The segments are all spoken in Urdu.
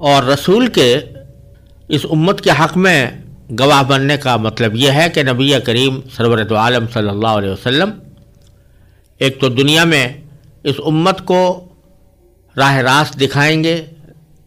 اور رسول کے اس امت کے حق میں گواہ بننے کا مطلب یہ ہے کہ نبی کریم سرور دو عالم صلی اللہ علیہ وسلم ایک تو دنیا میں اس امت کو راہ راست دکھائیں گے،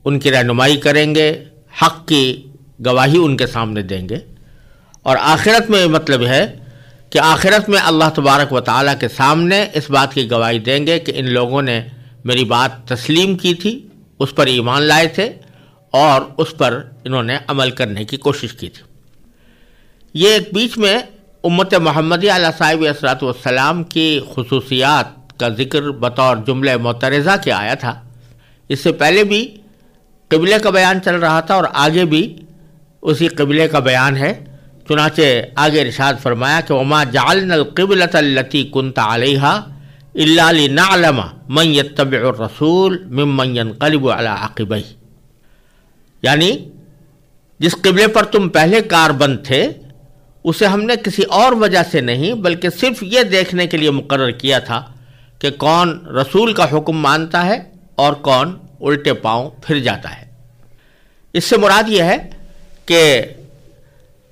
ان کی رہنمائی کریں گے، حق کی گواہی ان کے سامنے دیں گے، اور آخرت میں یہ مطلب ہے کہ آخرت میں اللہ تبارک و تعالیٰ کے سامنے اس بات کی گواہی دیں گے کہ ان لوگوں نے میری بات تسلیم کی تھی، اس پر ایمان لائے تھے اور اس پر انہوں نے عمل کرنے کی کوشش کی تھی۔ یہ ایک بیچ میں امت محمدیہ علیہ صاحب الصلاۃ والسلام کی خصوصیات کا ذکر بطور جملہ معترضہ کے آیا تھا۔ اس سے پہلے بھی قبلے کا بیان چل رہا تھا اور آگے بھی اسی قبلے کا بیان ہے۔ چنانچہ آگے ارشاد فرمایا کہ وما جعلنا القبلۃ التي كنت عليها الا لنعلم من يتبع الرسول ممن ينقلب على عقبيه، یعنی جس قبلے پر تم پہلے کاربند تھے اسے ہم نے کسی اور وجہ سے نہیں بلکہ صرف یہ دیکھنے کے لیے مقرر کیا تھا کہ کون رسول کا حکم مانتا ہے اور کون الٹے پاؤں پھر جاتا ہے۔ اس سے مراد یہ ہے کہ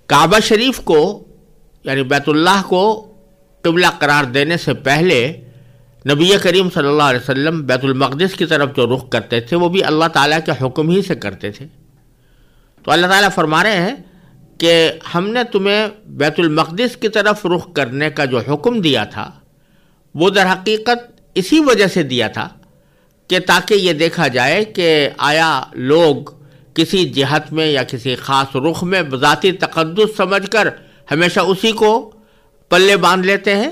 کعبہ شریف کو یعنی بیت اللہ کو قبلہ قرار دینے سے پہلے نبی کریم صلی اللہ علیہ وسلم بیت المقدس کی طرف جو رخ کرتے تھے وہ بھی اللہ تعالیٰ کے حکم ہی سے کرتے تھے۔ تو اللہ تعالیٰ فرما رہے ہیں کہ ہم نے تمہیں بیت المقدس کی طرف رخ کرنے کا جو حکم دیا تھا وہ در حقیقت اسی وجہ سے دیا تھا کہ تاکہ یہ دیکھا جائے کہ آیا لوگ کسی جہت میں یا کسی خاص رخ میں ذاتی تقدس سمجھ کر ہمیشہ اسی کو پلے باندھ لیتے ہیں،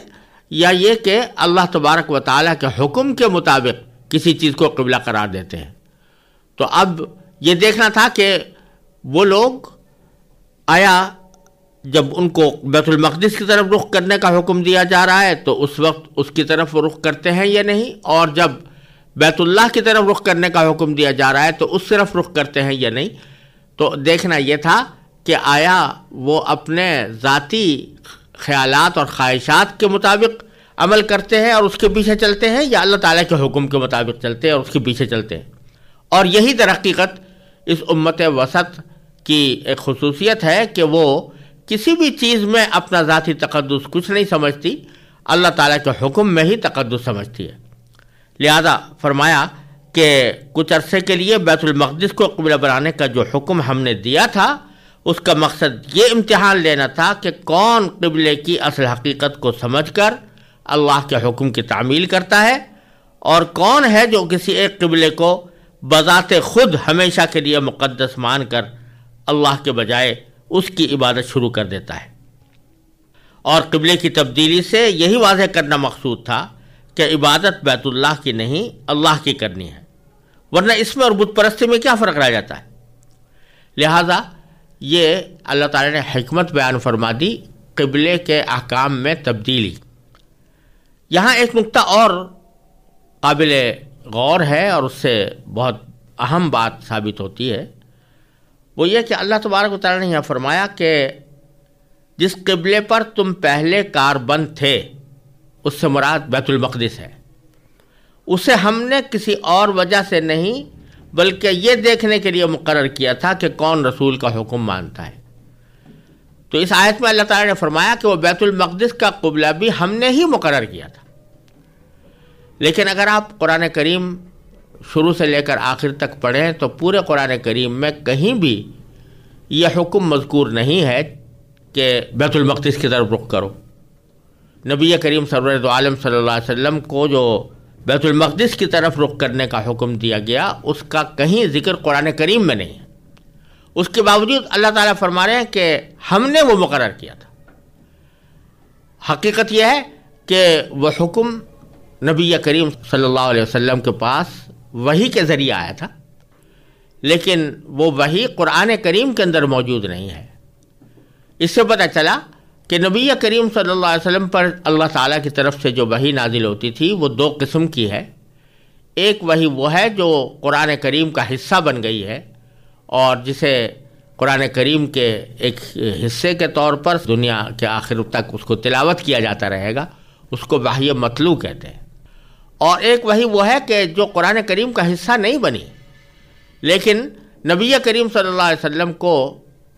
یا یہ کہ اللہ تبارک و تعالیٰ کے حکم کے مطابق کسی چیز کو قبلہ قرار دیتے ہیں۔ تو اب یہ دیکھنا تھا کہ وہ لوگ آیا جب ان کو بیت المقدس کی طرف رخ کرنے کا حکم دیا جا رہا ہے تو اس وقت اس کی طرف رخ کرتے ہیں یا نہیں، اور جب بیت اللہ کی طرف رخ کرنے کا حکم دیا جا رہا ہے تو اس طرف رخ کرتے ہیں یا نہیں۔ تو دیکھنا یہ تھا کہ آیا وہ اپنے ذاتی خیالات اور خواہشات کے مطابق عمل کرتے ہیں اور اس کے پیچھے چلتے ہیں، یا اللہ تعالیٰ کے حکم کے مطابق چلتے ہیں اور اس کے پیچھے چلتے ہیں۔ اور یہی در حقیقت اس امت وسط کی ایک خصوصیت ہے کہ وہ کسی بھی چیز میں اپنا ذاتی تقدس کچھ نہیں سمجھتی، اللہ تعالیٰ کے حکم میں ہی تقدس سمجھتی ہے۔ لہذا فرمایا کہ کچھ عرصے کے لیے بیت المقدس کو قبلہ بنانے کا جو حکم ہم نے دیا تھا اس کا مقصد یہ امتحان لینا تھا کہ کون قبلے کی اصل حقیقت کو سمجھ کر اللہ کے حکم کی تعمیل کرتا ہے، اور کون ہے جو کسی ایک قبلے کو بذات خود ہمیشہ کے لیے مقدس مان کر اللہ کے بجائے اس کی عبادت شروع کر دیتا ہے۔ اور قبلے کی تبدیلی سے یہی واضح کرنا مقصود تھا کہ عبادت بیت اللہ کی نہیں اللہ کی کرنی ہے، ورنہ اس میں اور بت پرستی میں کیا فرق رہ جاتا ہے۔ لہذا یہ اللہ تعالیٰ نے حکمت بیان فرما دی قبلے کے احکام میں تبدیلی۔ یہاں ایک نقطہ اور قابل غور ہے اور اس سے بہت اہم بات ثابت ہوتی ہے، وہ یہ کہ اللہ تبارک و تعالیٰ نے یہاں فرمایا کہ جس قبلے پر تم پہلے کاربند تھے اس سے مراد بیت المقدس ہے، اسے ہم نے کسی اور وجہ سے نہیں بلکہ یہ دیکھنے کے لیے مقرر کیا تھا کہ کون رسول کا حکم مانتا ہے۔ تو اس آیت میں اللہ تعالیٰ نے فرمایا کہ وہ بیت المقدس کا قبلہ بھی ہم نے ہی مقرر کیا تھا، لیکن اگر آپ قرآن کریم شروع سے لے کر آخر تک پڑھیں تو پورے قرآن کریم میں کہیں بھی یہ حکم مذکور نہیں ہے کہ بیت المقدس کی طرف رخ کرو۔ نبی کریم سرور دو عالم صلی اللہ علیہ وسلم کو جو بیت المقدس کی طرف رخ کرنے کا حکم دیا گیا اس کا کہیں ذکر قرآن کریم میں نہیں ہے۔ اس کے باوجود اللہ تعالیٰ فرما رہے ہیں کہ ہم نے وہ مقرر کیا تھا۔ حقیقت یہ ہے کہ وہ حکم نبی کریم صلی اللہ علیہ وسلم کے پاس وحی کے ذریعے آیا تھا، لیکن وہ وحی قرآن کریم کے اندر موجود نہیں ہے۔ اس سے پتہ چلا کہ نبی کریم صلی اللہ علیہ وسلم پر اللہ تعالیٰ کی طرف سے جو وحی نازل ہوتی تھی وہ دو قسم کی ہے۔ ایک وحی وہ ہے جو قرآن کریم کا حصہ بن گئی ہے اور جسے قرآن کریم کے ایک حصے کے طور پر دنیا کے آخر تک اس کو تلاوت کیا جاتا رہے گا، اس کو وحی مطلوع کہتے ہیں۔ اور ایک وحی وہ ہے کہ جو قرآن کریم کا حصہ نہیں بنی لیکن نبی کریم صلی اللہ علیہ وسلم کو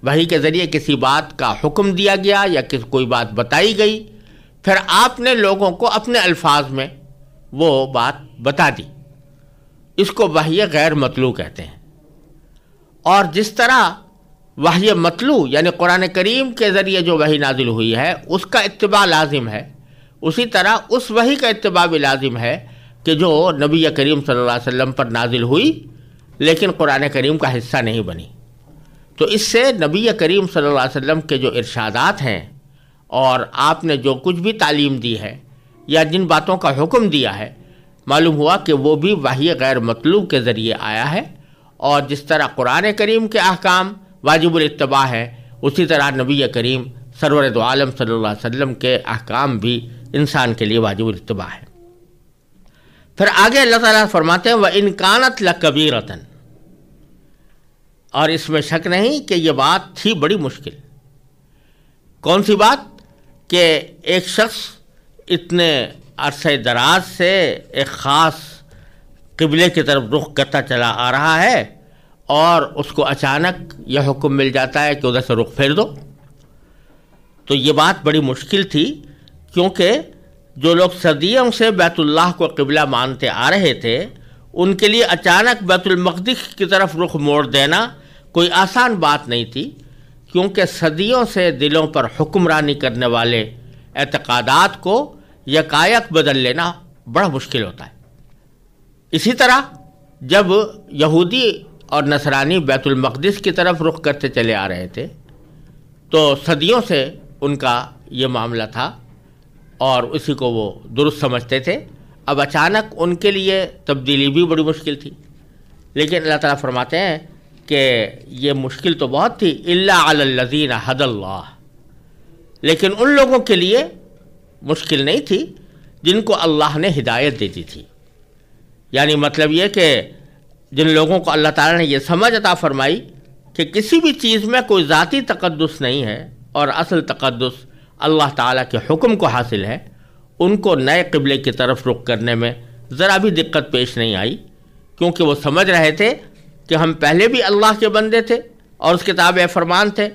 وحی کے ذریعے کسی بات کا حکم دیا گیا یا کوئی بات بتائی گئی، پھر آپ نے لوگوں کو اپنے الفاظ میں وہ بات بتا دی، اس کو وحی غیر مطلوع کہتے ہیں۔ اور جس طرح وحی مطلوع یعنی قرآن کریم کے ذریعے جو وحی نازل ہوئی ہے اس کا اتباع لازم ہے، اسی طرح اس وحی کا اتباع بھی لازم ہے کہ جو نبی کریم صلی اللہ علیہ وسلم پر نازل ہوئی لیکن قرآن کریم کا حصہ نہیں بنی۔ تو اس سے نبی کریم صلی اللہ علیہ وسلم کے جو ارشادات ہیں اور آپ نے جو کچھ بھی تعلیم دی ہے یا جن باتوں کا حکم دیا ہے، معلوم ہوا کہ وہ بھی وحی غیر مطلوع کے ذریعے آیا ہے، اور جس طرح قرآن کریم کے احکام واجب الاتباع ہے، اسی طرح نبی کریم سرور دو عالم صلی اللہ علیہ وسلم کے احکام بھی انسان کے لیے واجب الاتباع ہے۔ پھر آگے اللہ تعالیٰ فرماتے ہیں وَإِن كَانَتْ لَكَبِيرَةً، اور اس میں شک نہیں کہ یہ بات تھی بڑی مشکل۔ کون سی بات؟ کہ ایک شخص اتنے عرصہ دراز سے ایک خاص قبلے کی طرف رخ کرتا چلا آ رہا ہے اور اس کو اچانک یہ حکم مل جاتا ہے کہ ادھر سے رخ پھیر دو۔ تو یہ بات بڑی مشکل تھی، کیونکہ جو لوگ صدیوں سے بیت اللہ کو قبلہ مانتے آ رہے تھے ان کے لیے اچانک بیت المقدس کی طرف رخ موڑ دینا کوئی آسان بات نہیں تھی، کیونکہ صدیوں سے دلوں پر حکمرانی کرنے والے اعتقادات کو یکایک بدل لینا بڑا مشکل ہوتا ہے۔ اسی طرح جب یہودی اور نصرانی بیت المقدس کی طرف رخ کرتے چلے آ رہے تھے تو صدیوں سے ان کا یہ معاملہ تھا اور اسی کو وہ درست سمجھتے تھے۔ اب اچانک ان کے لیے تبدیلی بھی بڑی مشکل تھی، لیکن اللہ تعالیٰ فرماتے ہیں کہ یہ مشکل تو بہت تھی، الا علی الذین ھدی اللہ، لیکن ان لوگوں کے لیے مشکل نہیں تھی جن کو اللہ نے ہدایت دے دی تھی۔ یعنی مطلب یہ کہ جن لوگوں کو اللہ تعالیٰ نے یہ سمجھ عطا فرمائی کہ کسی بھی چیز میں کوئی ذاتی تقدس نہیں ہے اور اصل تقدس اللہ تعالیٰ کے حکم کو حاصل ہے، ان کو نئے قبلے کی طرف رخ کرنے میں ذرا بھی دقت پیش نہیں آئی، کیونکہ وہ سمجھ رہے تھے کہ ہم پہلے بھی اللہ کے بندے تھے اور اس کے تابع فرمان تھے،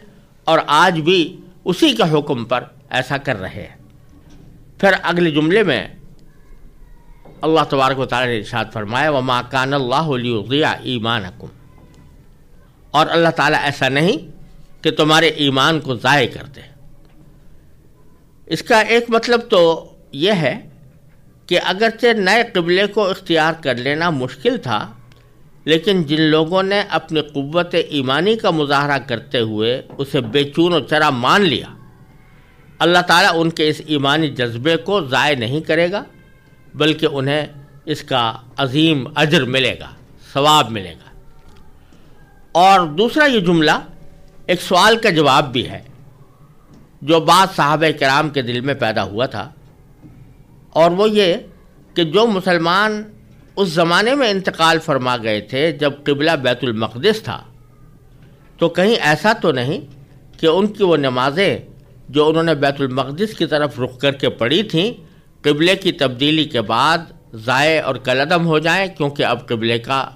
اور آج بھی اسی کے حکم پر ایسا کر رہے ہیں۔ پھر اگلے جملے میں اللہ تبارک و تعالیٰ نے ارشاد فرمایا وَمَا كَانَ اللَّهُ لِيُضِيعَ إِيمَانَكُمْ، اور اللہ تعالیٰ ایسا نہیں کہ تمہارے ایمان کو ضائع کر دے۔ اس کا ایک مطلب تو یہ ہے کہ اگرچہ نئے قبلے کو اختیار کر لینا مشکل تھا، لیکن جن لوگوں نے اپنی قوت ایمانی کا مظاہرہ کرتے ہوئے اسے بے چون و چرا مان لیا، اللہ تعالیٰ ان کے اس ایمانی جذبے کو ضائع نہیں کرے گا، بلکہ انہیں اس کا عظیم اجر ملے گا، ثواب ملے گا۔ اور دوسرا یہ جملہ ایک سوال کا جواب بھی ہے جو بعض صحابہ کرام کے دل میں پیدا ہوا تھا، اور وہ یہ کہ جو مسلمان اس زمانے میں انتقال فرما گئے تھے جب قبلہ بیت المقدس تھا، تو کہیں ایسا تو نہیں کہ ان کی وہ نمازیں جو انہوں نے بیت المقدس کی طرف رخ کر کے پڑھی تھیں قبلے کی تبدیلی کے بعد ضائع اور کالعدم ہو جائیں، کیونکہ اب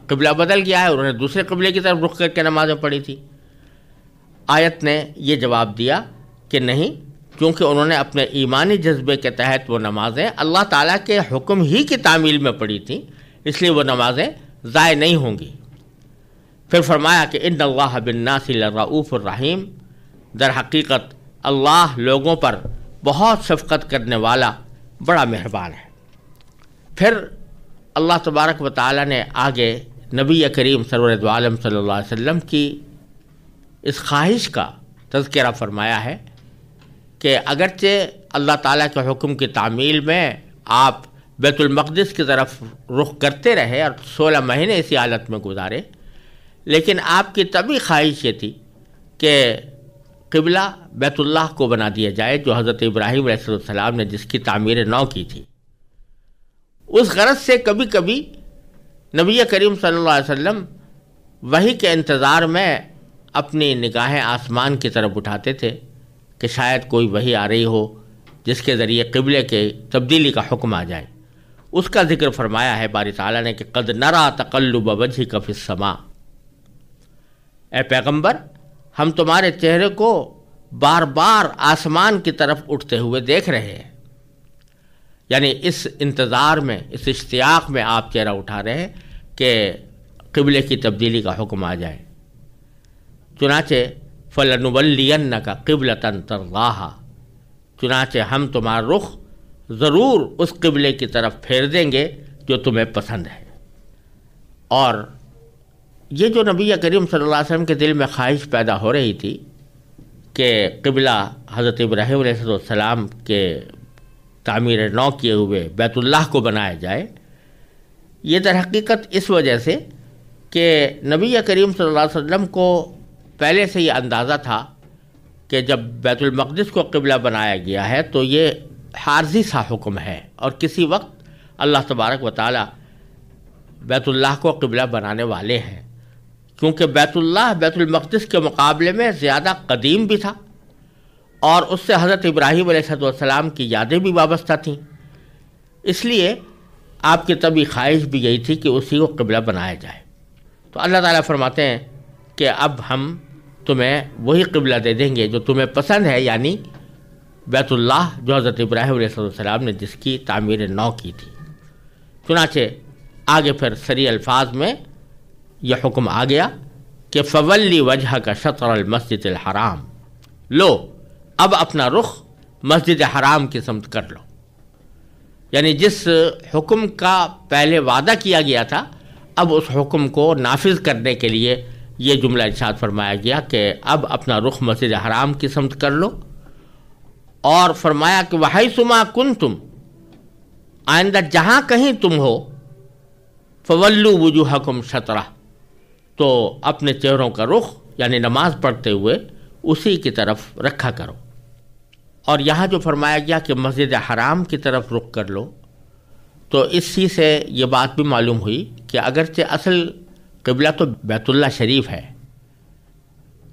قبلہ بدل گیا ہے، انہوں نے دوسرے قبلے کی طرف رخ کر کے نمازیں پڑھی تھی۔ آیت نے یہ جواب دیا کہ نہیں، کیونکہ انہوں نے اپنے ایمانی جذبے کے تحت وہ نمازیں اللہ تعالیٰ کے حکم ہی کی تعمیل میں پڑھی تھیں، اس لیے وہ نمازیں ضائع نہیں ہوں گی۔ پھر فرمایا کہ ان اللہ بالناس لرؤوف الرحیم، در حقیقت اللہ لوگوں پر بہت شفقت کرنے والا بڑا مہربان ہے۔ پھر اللہ تبارک و تعالیٰ نے آگے نبی کریم سرور دو عالم صلی اللہ علیہ وسلم کی اس خواہش کا تذکرہ فرمایا ہے کہ اگرچہ اللہ تعالیٰ کے حکم کی تعمیل میں آپ بیت المقدس کی طرف رخ کرتے رہے اور 16 مہینے اسی حالت میں گزارے، لیکن آپ کی طبی خواہش یہ تھی کہ قبلہ بیت اللہ کو بنا دیا جائے جو حضرت ابراہیم علیہ السلام نے جس کی تعمیر نو کی تھی۔ اس غرض سے کبھی کبھی نبی کریم صلی اللہ علیہ وسلم وحی کے انتظار میں اپنی نگاہیں آسمان کی طرف اٹھاتے تھے کہ شاید کوئی وحی آ رہی ہو جس کے ذریعے قبلے کے تبدیلی کا حکم آ جائے۔ اس کا ذکر فرمایا ہے باری تعالیٰ نے کہ قد نرى تقلب وجهك في السماء، اے پیغمبر ہم تمہارے چہرے کو بار بار آسمان کی طرف اٹھتے ہوئے دیکھ رہے ہیں، یعنی اس انتظار میں، اس اشتیاق میں آپ چہرہ اٹھا رہے ہیں کہ قبلے کی تبدیلی کا حکم آ جائے۔ چنانچہ فَلَنُوَلِّيَنَّكَ قِبْلَةً تَرْضَاهَا، چنانچہ ہم تمہارا رخ ضرور اس قبلے کی طرف پھیر دیں گے جو تمہیں پسند ہے۔ اور یہ جو نبی کریم صلی اللہ علیہ وسلم کے دل میں خواہش پیدا ہو رہی تھی کہ قبلہ حضرت ابراہیم علیہ السلام کے تعمیر نو کیے ہوئے بیت اللہ کو بنایا جائے، یہ در حقیقت اس وجہ سے کہ نبی کریم صلی اللہ علیہ وسلم کو پہلے سے یہ اندازہ تھا کہ جب بیت المقدس کو قبلہ بنایا گیا ہے تو یہ عارضی سا حکم ہے، اور کسی وقت اللہ تبارک و تعالی بیت اللہ کو قبلہ بنانے والے ہیں، کیونکہ بیت اللہ بیت المقدس کے مقابلے میں زیادہ قدیم بھی تھا، اور اس سے حضرت ابراہیم علیہ السلام کی یادیں بھی وابستہ تھیں، اس لیے آپ کی طبعی خواہش بھی یہی تھی کہ اسی کو قبلہ بنایا جائے۔ تو اللہ تعالیٰ فرماتے ہیں کہ اب ہم تمہیں وہی قبلہ دے دیں گے جو تمہیں پسند ہے، یعنی بیت اللہ جو حضرت ابراہیم علیہ السلام نے جس کی تعمیر نو کی تھی۔ چنانچہ آگے پھر صریح الفاظ میں یہ حکم آ گیا کہ فولی وجہ کا شطر المسجد الحرام، لو اب اپنا رخ مسجد حرام کی سمت کر لو، یعنی جس حکم کا پہلے وعدہ کیا گیا تھا اب اس حکم کو نافذ کرنے کے لیے یہ جملہ ارشاد فرمایا گیا کہ اب اپنا رخ مسجد حرام کی سمت کر لو، اور فرمایا کہ وحیثما کنتم، آئندہ جہاں کہیں تم ہو، فولوا وجوہکم شطرہ، تو اپنے چہروں کا رخ یعنی نماز پڑھتے ہوئے اسی کی طرف رکھا کرو۔ اور یہاں جو فرمایا گیا کہ مسجد حرام کی طرف رخ کر لو، تو اسی سے یہ بات بھی معلوم ہوئی کہ اگرچہ اصل قبلہ تو بیت اللہ شریف ہے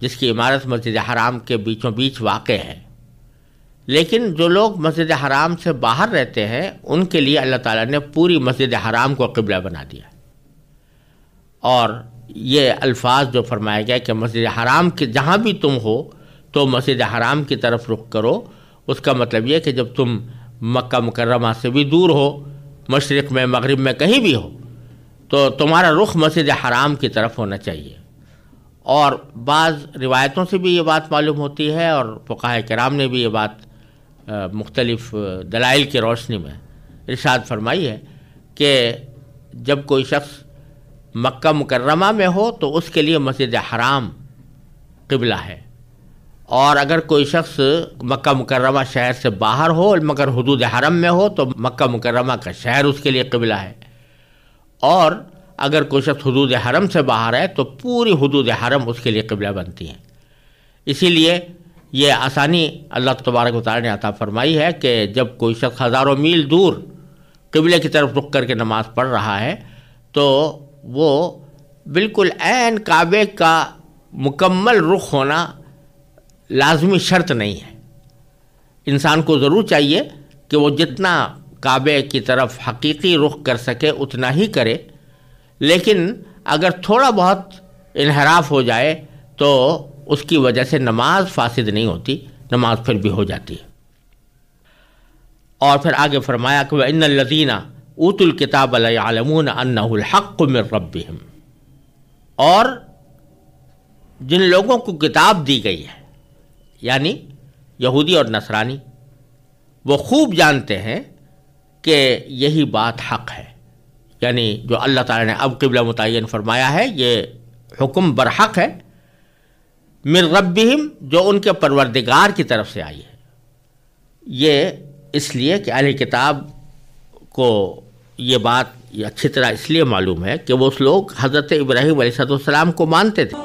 جس کی عمارت مسجد حرام کے بیچوں بیچ واقع ہے، لیکن جو لوگ مسجد حرام سے باہر رہتے ہیں ان کے لیے اللہ تعالیٰ نے پوری مسجد حرام کو قبلہ بنا دیا، اور یہ الفاظ جو فرمایا گیا کہ مسجد حرام کے جہاں بھی تم ہو تو مسجد حرام کی طرف رخ کرو، اس کا مطلب یہ کہ جب تم مکہ مکرمہ سے بھی دور ہو، مشرق میں مغرب میں کہیں بھی ہو، تو تمہارا رخ مسجد حرام کی طرف ہونا چاہیے۔ اور بعض روایتوں سے بھی یہ بات معلوم ہوتی ہے، اور فقہاء کرام نے بھی یہ بات مختلف دلائل کی روشنی میں ارشاد فرمائی ہے کہ جب کوئی شخص مکہ مکرمہ میں ہو تو اس کے لیے مسجد حرام قبلہ ہے، اور اگر کوئی شخص مکہ مکرمہ شہر سے باہر ہو مگر حدود حرم میں ہو تو مکہ مکرمہ کا شہر اس کے لیے قبلہ ہے، اور اگر کوئی شخص حدود حرم سے باہر ہے تو پوری حدود حرم اس کے لیے قبلہ بنتی ہیں۔ اسی لیے یہ آسانی اللہ تبارک و تعالی نے عطا فرمائی ہے کہ جب کوئی شخص ہزاروں میل دور قبلے کی طرف رخ کر کے نماز پڑھ رہا ہے تو وہ بالکل عین کعبے کا مکمل رخ ہونا لازمی شرط نہیں ہے، انسان کو ضرور چاہیے کہ وہ جتنا کعبے کی طرف حقیقی رخ کر سکے اتنا ہی کرے، لیکن اگر تھوڑا بہت انحراف ہو جائے تو اس کی وجہ سے نماز فاسد نہیں ہوتی، نماز پھر بھی ہو جاتی ہے۔ اور پھر آگے فرمایا کہ وَإِنَّ الَّذِينَ أُوتُوا الْكِتَابَ لَيَعْلَمُونَ أَنَّهُ الْحَقُّ مِنْ رَبِّهِمْ، اور جن لوگوں کو کتاب دی گئی ہے یعنی یہودی اور نصرانی، وہ خوب جانتے ہیں کہ یہی بات حق ہے، یعنی جو اللہ تعالیٰ نے اب قبلہ متعین فرمایا ہے یہ حکم برحق ہے، من ربہم جو ان کے پروردگار کی طرف سے آئی ہے۔ یہ اس لیے کہ اہل کتاب کو یہ بات اچھی طرح اس لیے معلوم ہے کہ وہ لوگ حضرت ابراہیم علیہ السلام کو مانتے تھے،